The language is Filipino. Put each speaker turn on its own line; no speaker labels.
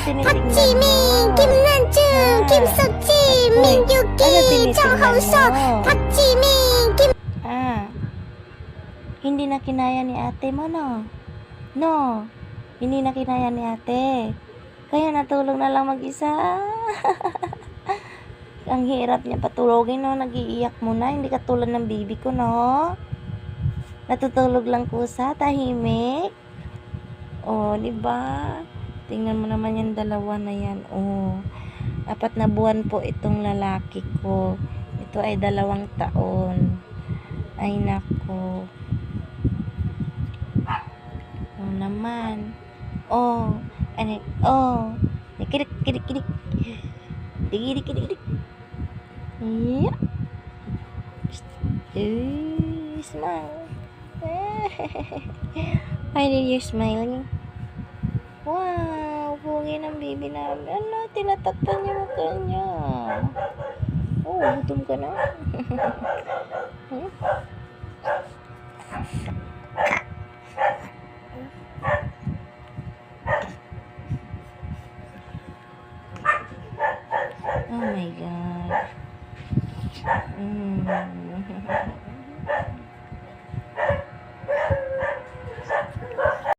tinitingnan mo?
Kim Nanjun, Kim Seokjin, Min Yuki, Jung Ho-seo, Park Ji-min, Kim...
Hindi na kinaya ni ate mo, no? No, hindi na kinaya ni ate. Kaya natulog na lang mag-isa. Ang hirap niya patulogin, no? Nag-iiyak muna, hindi katulad ng baby ko, no? Natutulog lang kusa, tahimik. Oh, di ba? Tingnan mo naman yung dalawa na yan. Oh, 4 na buwan po itong lalaki ko. Ito ay 2 taon. Ay nako. Oh naman. Oh, ano? Oh, kirik kirik kirik. Kirik kirik kirik. Yeah. Smile. Why did you smile? Wow, pogi ng baby namin. Ano, tinatakpan niya mukha niya. Oh, gutom ka na. Hmm? Oh my God.